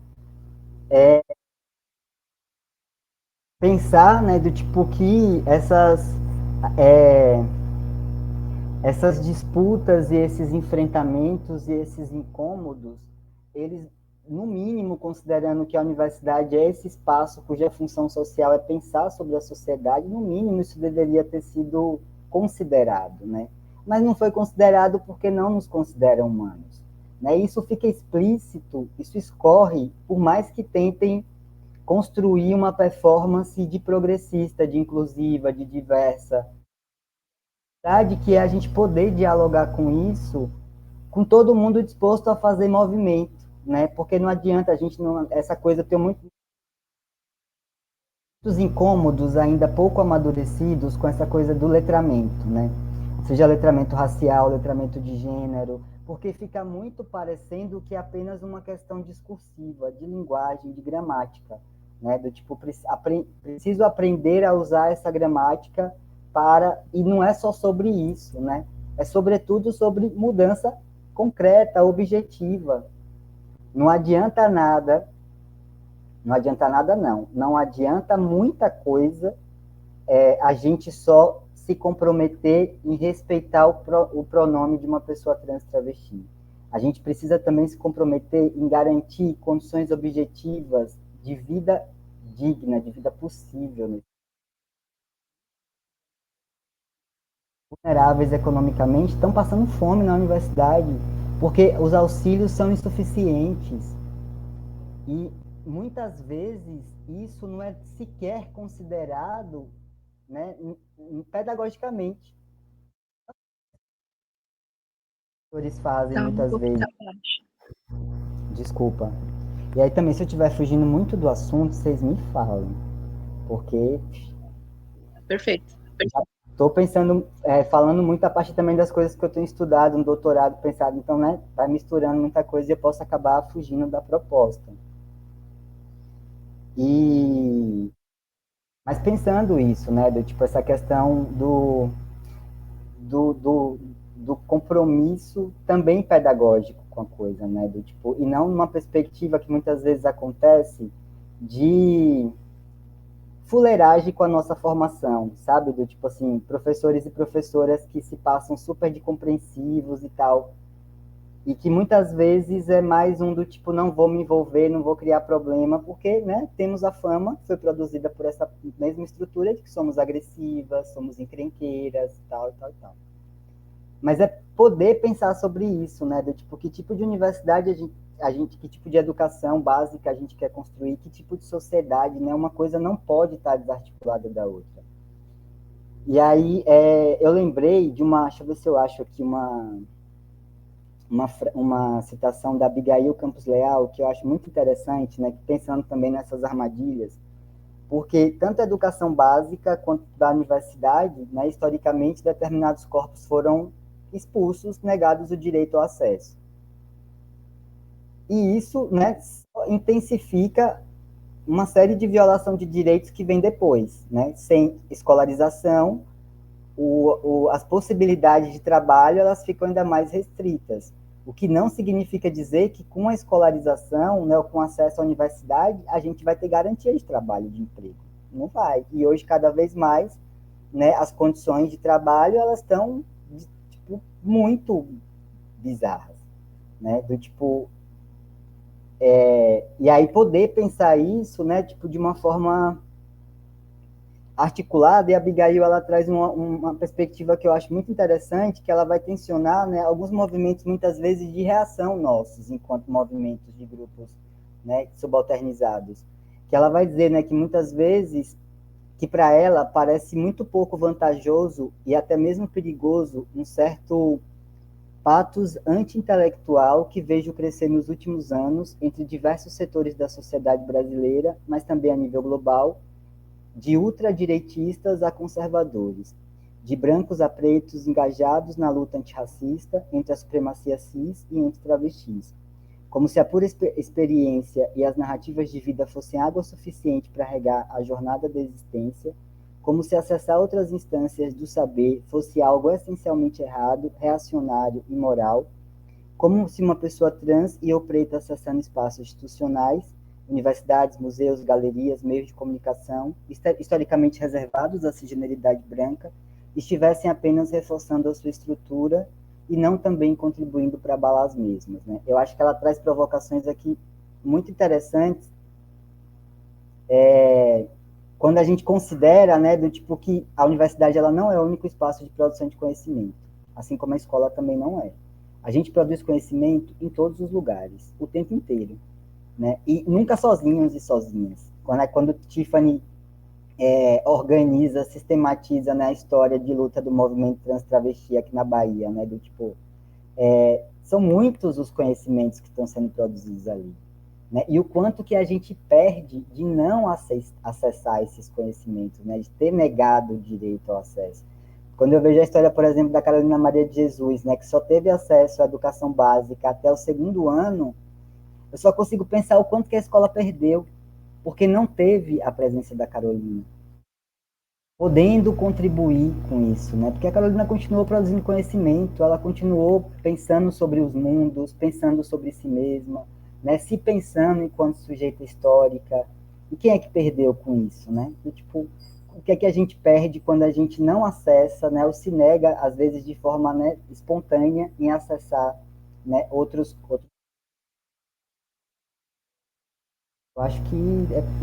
Speaker 4: Pensar, né, do tipo que essas disputas e esses enfrentamentos e esses incômodos, eles, no mínimo, considerando que a universidade é esse espaço cuja função social é pensar sobre a sociedade, no mínimo isso deveria ter sido considerado, né? Mas não foi considerado porque não nos consideram humanos, né? Isso fica explícito, isso escorre, por mais que tentem construir uma performance de progressista, de inclusiva, de diversa, que é a gente poder dialogar com isso, com todo mundo disposto a fazer movimento, né? Porque não adianta a gente essa coisa tem muitos incômodos ainda pouco amadurecidos com essa coisa do letramento, né? Seja letramento racial, letramento de gênero, porque fica muito parecendo que é apenas uma questão discursiva, de linguagem, de gramática, né? Do tipo, preciso aprender a usar essa gramática e não é só sobre isso, né? É sobretudo sobre mudança concreta, objetiva. Não adianta nada, não adianta muita coisa a gente só se comprometer em respeitar o pronome de uma pessoa trans travesti. A gente precisa também se comprometer em garantir condições objetivas de vida digna, de vida possível, né? Vulneráveis economicamente estão passando fome na universidade, porque os auxílios são insuficientes. E muitas vezes isso não é sequer considerado, né, pedagogicamente. Os professores fazem muitas vezes. Desculpa. E aí também, se eu estiver fugindo muito do assunto, vocês me falam. Porque.
Speaker 1: Perfeito.
Speaker 4: Estou pensando, falando muito a partir também das coisas que eu tenho estudado, no doutorado, pensado, então, né, vai misturando muita coisa e eu posso acabar fugindo da proposta. Mas pensando isso, né, do tipo, essa questão do, do, do compromisso também pedagógico com a coisa, né, do tipo, e não numa perspectiva que muitas vezes acontece de fuleiragem com a nossa formação, sabe? Do tipo assim, professores e professoras que se passam super de compreensivos e tal, e que muitas vezes é mais um do tipo, não vou me envolver, não vou criar problema, porque, né, temos a fama, foi produzida por essa mesma estrutura de que somos agressivas, somos encrenqueiras, tal, e tal, e tal. Mas é poder pensar sobre isso, né, do tipo, que tipo de universidade a gente, que tipo de educação básica a gente quer construir, que tipo de sociedade, né, uma coisa não pode estar desarticulada da outra. E aí, eu lembrei de uma, deixa eu ver se eu acho aqui uma citação da Abigail Campos Leal, que eu acho muito interessante, né, pensando também nessas armadilhas, porque tanto a educação básica quanto da universidade, né, historicamente, determinados corpos foram expulsos, negados o direito ao acesso. E isso, né, intensifica uma série de violação de direitos que vem depois, né, sem escolarização, as possibilidades de trabalho elas ficam ainda mais restritas. O que não significa dizer que com a escolarização, né, ou com acesso à universidade, a gente vai ter garantia de trabalho, de emprego. Não vai. E hoje, cada vez mais, né, as condições de trabalho elas estão tipo, muito bizarras. Né? Do tipo, e aí poder pensar isso, né, tipo, de uma forma articulada, e a Abigail ela traz uma perspectiva que eu acho muito interessante, que ela vai tensionar, né, alguns movimentos, muitas vezes, de reação nossos, enquanto movimentos de grupos, né, subalternizados. Que ela vai dizer, né, que muitas vezes, que para ela parece muito pouco vantajoso e até mesmo perigoso um certo patos anti-intelectual que vejo crescer nos últimos anos entre diversos setores da sociedade brasileira, mas também a nível global, de ultradireitistas a conservadores, de brancos a pretos engajados na luta antirracista entre a supremacia cis e entre travestis. Como se a pura experiência e as narrativas de vida fossem água suficiente para regar a jornada da existência, como se acessar outras instâncias do saber fosse algo essencialmente errado, reacionário e moral, como se uma pessoa trans e ou preta acessando espaços institucionais, universidades, museus, galerias, meios de comunicação, historicamente reservados à cisgeneridade branca, estivessem apenas reforçando a sua estrutura e não também contribuindo para abalar as mesmas. Né? Eu acho que ela traz provocações aqui muito interessantes, quando a gente considera, né, do tipo que a universidade ela não é o único espaço de produção de conhecimento, assim como a escola também não é. A gente produz conhecimento em todos os lugares, o tempo inteiro, né? E nunca sozinhos e sozinhas. Quando Tiffany organiza, sistematiza, né, a história de luta do movimento trans-travesti aqui na Bahia, né, do tipo, são muitos os conhecimentos que estão sendo produzidos ali. Né? E o quanto que a gente perde de não acessar esses conhecimentos, né? De ter negado o direito ao acesso. Quando eu vejo a história, por exemplo, da Carolina Maria de Jesus, né, que só teve acesso à educação básica até o 2º ano, eu só consigo pensar o quanto que a escola perdeu, porque não teve a presença da Carolina, podendo contribuir com isso, né? Porque a Carolina continuou produzindo conhecimento, ela continuou pensando sobre os mundos, pensando sobre si mesma, né? Se pensando enquanto sujeita histórica. E quem é que perdeu com isso, né? E, tipo, o que é que a gente perde quando a gente não acessa, né? Ou se nega, às vezes, de forma, né, espontânea em acessar, né, outros. Eu acho que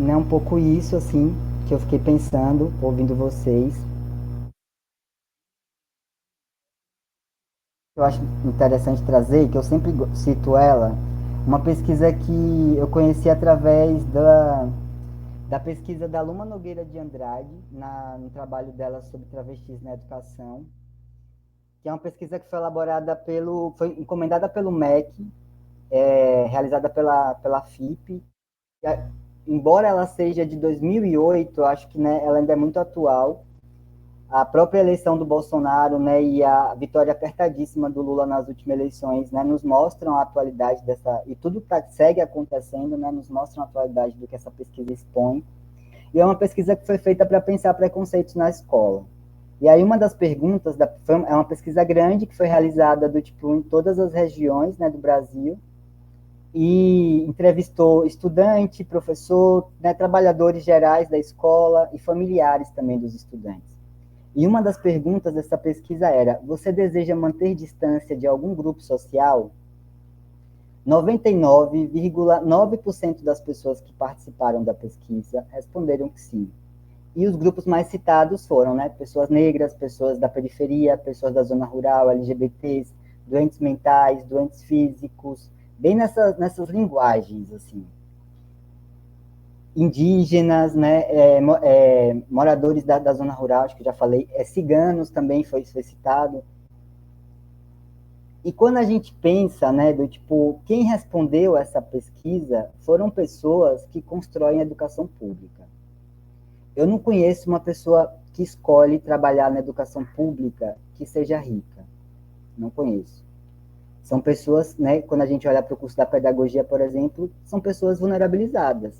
Speaker 4: né, um pouco isso, assim, que eu fiquei pensando, ouvindo vocês. Eu acho interessante trazer, que eu sempre cito ela, uma pesquisa que eu conheci através da pesquisa da Luma Nogueira de Andrade, no trabalho dela sobre travestis na educação, que é uma pesquisa que foi elaborada foi encomendada pelo MEC, realizada pela FIP. Embora ela seja de 2008, eu acho que, né, ela ainda é muito atual. a própria eleição do Bolsonaro, né, e a vitória apertadíssima do Lula nas últimas eleições, né, nos mostram a atualidade dessa, e tudo que segue acontecendo, né, nos mostram a atualidade do que essa pesquisa expõe. E é uma pesquisa que foi feita para pensar preconceitos na escola. E aí uma das perguntas, é uma pesquisa grande que foi realizada do tipo em todas as regiões, né, do Brasil, e entrevistou estudante, professor, né, trabalhadores gerais da escola e familiares também dos estudantes. E uma das perguntas dessa pesquisa era: você deseja manter distância de algum grupo social? 99,9% das pessoas que participaram da pesquisa responderam que sim. E os grupos mais citados foram, né, pessoas negras, pessoas da periferia, pessoas da zona rural, LGBTs, doentes mentais, doentes físicos, bem nessas linguagens, assim. Indígenas, né, moradores da zona rural, acho que já falei, ciganos também foi citado. E quando a gente pensa, né, do tipo, quem respondeu essa pesquisa foram pessoas que constroem a educação pública. Eu não conheço uma pessoa que escolhe trabalhar na educação pública que seja rica. Não conheço. São pessoas, né, quando a gente olha para o curso da pedagogia, por exemplo, são pessoas vulnerabilizadas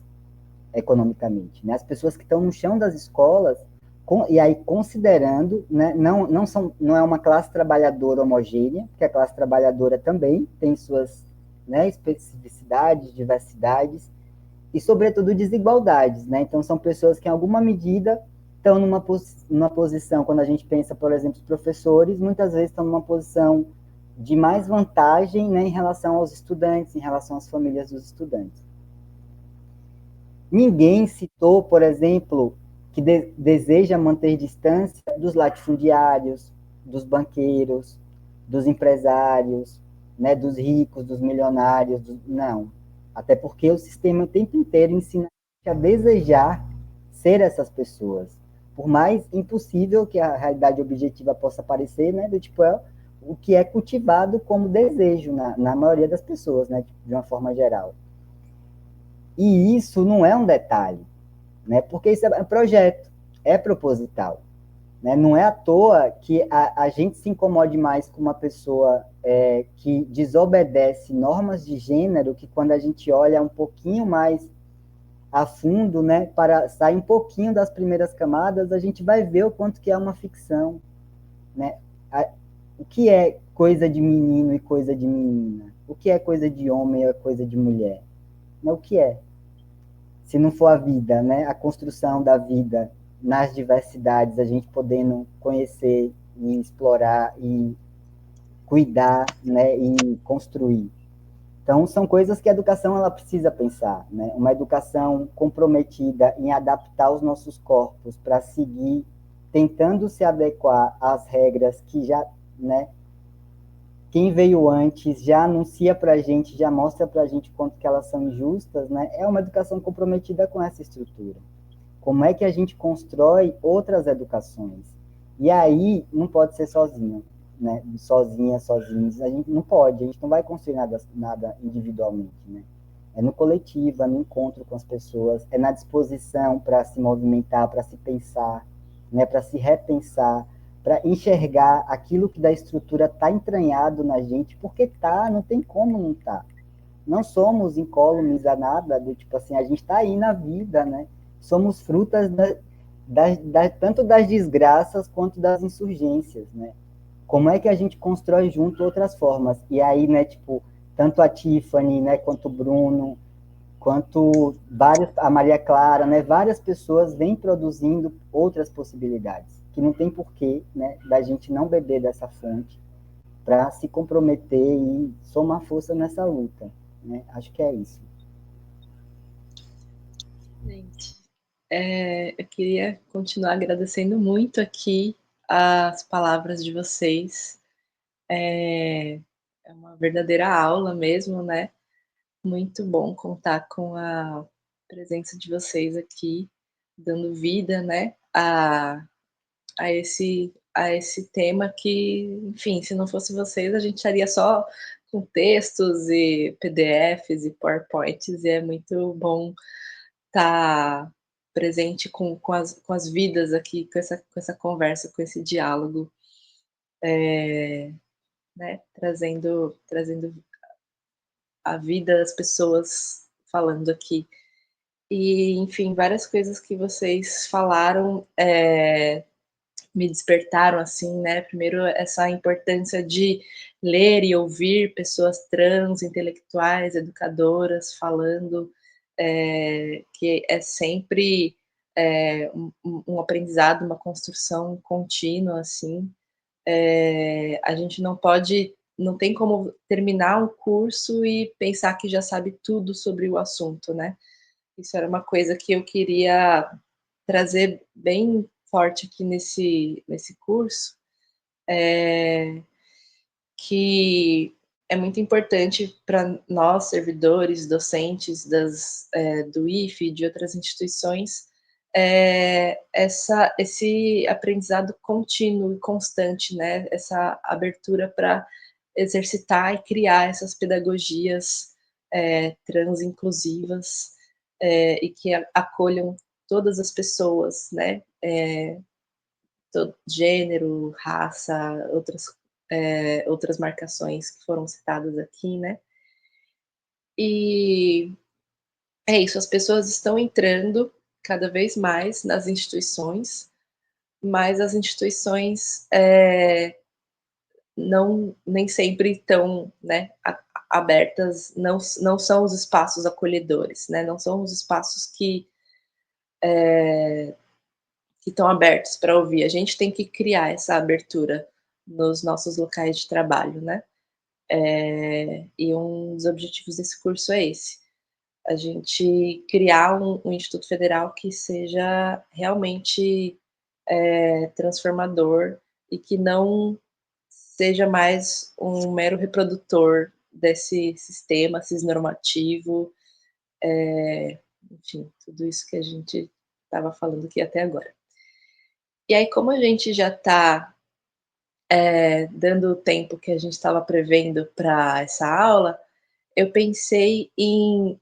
Speaker 4: economicamente, né? As pessoas que estão no chão das escolas, e aí considerando, né, não é uma classe trabalhadora homogênea, porque a classe trabalhadora também tem suas, né, especificidades, diversidades e, sobretudo, desigualdades, né? Então, são pessoas que, em alguma medida, estão numa posição, quando a gente pensa, por exemplo, os professores, muitas vezes estão numa posição de mais vantagem, né, em relação aos estudantes, em relação às famílias dos estudantes. Ninguém citou, por exemplo, que deseja manter distância dos latifundiários, dos banqueiros, dos empresários, né, dos ricos, dos milionários. Não. Até porque o sistema o tempo inteiro ensina a desejar ser essas pessoas. Por mais impossível que a realidade objetiva possa parecer, né, do tipo, o que é cultivado como desejo na maioria das pessoas, né, de uma forma geral. E isso não é um detalhe, né? Porque isso é um projeto, é proposital. Né? Não é à toa que a gente se incomode mais com uma pessoa que desobedece normas de gênero, que quando a gente olha um pouquinho mais a fundo, né, para sair um pouquinho das primeiras camadas, a gente vai ver o quanto que é uma ficção. Né? O que é coisa de menino e coisa de menina? O que é coisa de homem e coisa de mulher? Não, o que é? Se não for a vida, né? A construção da vida nas diversidades, a gente podendo conhecer e explorar e cuidar, né? E construir. Então, são coisas que a educação ela precisa pensar, né? Uma educação comprometida em adaptar os nossos corpos para seguir tentando se adequar às regras que já, né? Quem veio antes já anuncia para a gente, já mostra para a gente quanto que elas são injustas, né? É uma educação comprometida com essa estrutura. Como é que a gente constrói outras educações? E aí não pode ser sozinho, né? Sozinhos. A gente não pode, a gente não vai construir nada individualmente, né? É no coletivo, é no encontro com as pessoas, é na disposição para se movimentar, para se pensar, né? Para se repensar, para enxergar aquilo que da estrutura está entranhado na gente, porque tá, não tem como não tá. Não somos incólumes a nada, do tipo assim, a gente está aí na vida, né? Somos frutas tanto das desgraças quanto das insurgências, né? Como é que a gente constrói junto outras formas? E aí, né, tipo, tanto a Tiffany, né, quanto o Bruno, quanto a Maria Clara, né, várias pessoas vêm produzindo outras possibilidades, que não tem porquê, né, da gente não beber dessa fonte para se comprometer e somar força nessa luta, né? Acho que é isso.
Speaker 1: Gente, eu queria continuar agradecendo muito aqui as palavras de vocês. É uma verdadeira aula mesmo, né? Muito bom contar com a presença de vocês aqui, dando vida, né, a esse tema que, enfim, se não fosse vocês, a gente estaria só com textos e PDFs e PowerPoints, e é muito bom estar presente com as vidas aqui, com essa conversa, com esse diálogo, né, trazendo a vida das pessoas falando aqui. E, enfim, várias coisas que vocês falaram me despertaram, assim, né? Primeiro, essa importância de ler e ouvir pessoas trans, intelectuais, educadoras falando, que é sempre um aprendizado, uma construção contínua, assim. A gente não tem como terminar um curso e pensar que já sabe tudo sobre o assunto, né? Isso era uma coisa que eu queria trazer bem forte aqui nesse curso, que é muito importante para nós, servidores, docentes do IFE e de outras instituições, esse aprendizado contínuo e constante, né? Essa abertura para exercitar e criar essas pedagogias trans-inclusivas, e que acolham todas as pessoas, né? Gênero, raça, outras marcações que foram citadas aqui, né? E é isso, as pessoas estão entrando cada vez mais nas instituições, mas as instituições nem sempre estão, né, abertas, não são os espaços acolhedores, né? Não são os espaços que estão abertos para ouvir. A gente tem que criar essa abertura nos nossos locais de trabalho, né? E um dos objetivos desse curso é esse: a gente criar um Instituto Federal que seja realmente transformador e que não seja mais um mero reprodutor desse sistema cisnormativo, enfim, tudo isso que a gente estava falando aqui até agora. E aí, como a gente já está dando o tempo que a gente estava prevendo para essa aula, eu pensei em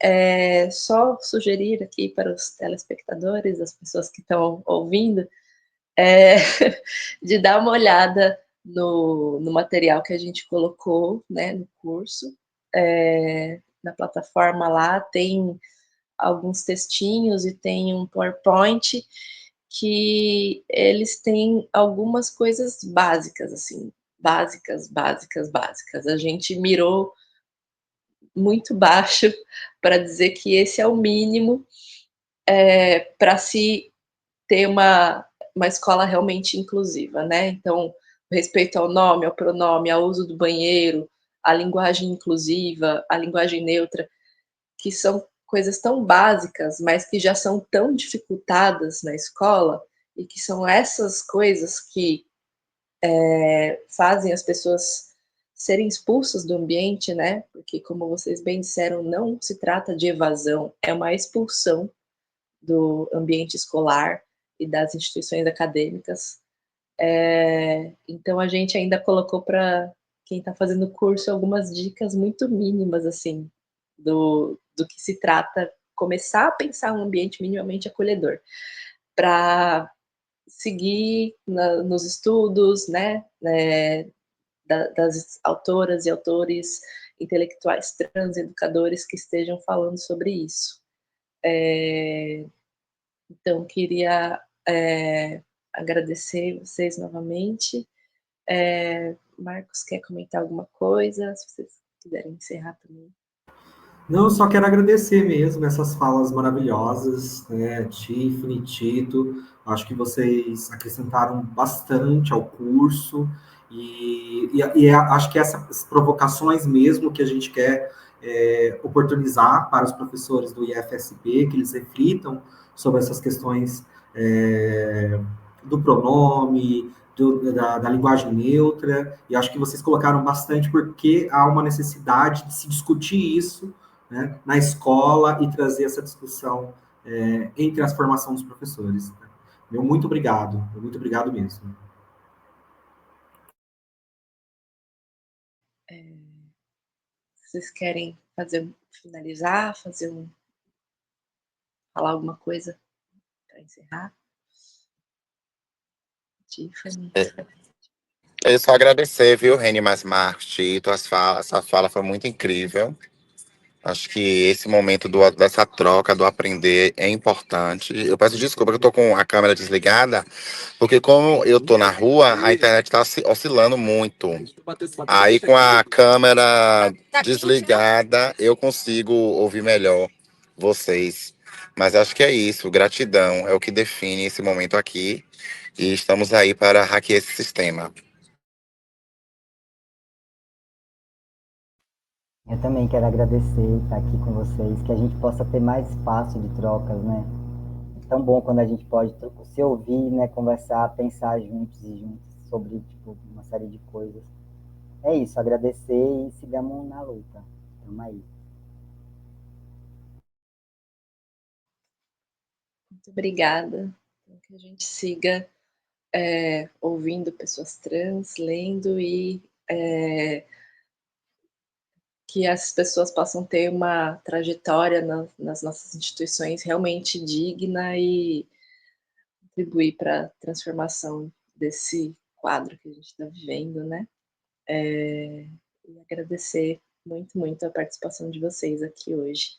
Speaker 1: só sugerir aqui para os telespectadores, as pessoas que estão ouvindo, é, de dar uma olhada no material que a gente colocou, né, no curso. Na plataforma lá tem alguns textinhos e tem um PowerPoint que eles têm algumas coisas básicas, assim, básicas, básicas, básicas. A gente mirou muito baixo para dizer que esse é o mínimo para se ter uma escola realmente inclusiva, né? Então, respeito ao nome, ao pronome, ao uso do banheiro, a linguagem inclusiva, a linguagem neutra, que são coisas tão básicas, mas que já são tão dificultadas na escola, e que são essas coisas que fazem as pessoas serem expulsas do ambiente, né? Porque, como vocês bem disseram, não se trata de evasão, é uma expulsão do ambiente escolar e das instituições acadêmicas. Então, a gente ainda colocou para quem está fazendo o curso algumas dicas muito mínimas, assim, do que se trata, começar a pensar um ambiente minimamente acolhedor, para seguir nos estudos, né, das autoras e autores intelectuais trans, educadores que estejam falando sobre isso. Então, queria agradecer vocês novamente. Marcos, quer comentar alguma coisa? Se vocês quiserem encerrar também.
Speaker 2: Não, eu só quero agradecer mesmo essas falas maravilhosas, né, Tiffany, Tito. Acho que vocês acrescentaram bastante ao curso e acho que essas provocações mesmo que a gente quer oportunizar para os professores do IFSP, que eles reflitam sobre essas questões do pronome, da linguagem neutra, e acho que vocês colocaram bastante porque há uma necessidade de se discutir isso, né, na escola e trazer essa discussão entre a formação dos professores. Né? Muito obrigado mesmo.
Speaker 1: Vocês querem finalizar, falar alguma coisa para encerrar. Tiffany.
Speaker 3: Eu só agradecer, viu, Reni mais Marcos, Tito, essa fala foi muito incrível. Acho que esse momento dessa troca, do aprender, é importante. Eu peço desculpa que eu tô com a câmera desligada, porque como eu tô na rua, a internet tá oscilando muito. Aí com a câmera desligada, eu consigo ouvir melhor vocês. Mas acho que é isso, gratidão é o que define esse momento aqui. E estamos aí para hackear esse sistema.
Speaker 4: Eu também quero agradecer estar aqui com vocês, que a gente possa ter mais espaço de trocas, né? É tão bom quando a gente pode se ouvir, né? Conversar, pensar juntos e juntos sobre, tipo, uma série de coisas. É isso, agradecer e sigamos na luta. Tamo aí.
Speaker 1: Muito obrigada. Que a gente siga ouvindo pessoas trans, lendo e que as pessoas possam ter uma trajetória nas nossas instituições realmente digna e contribuir para a transformação desse quadro que a gente está vivendo, né? E agradecer muito, muito a participação de vocês aqui hoje.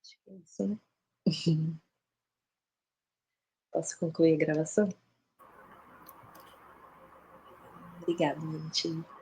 Speaker 1: Acho que é isso, né? Posso concluir a gravação? Obrigada, gente.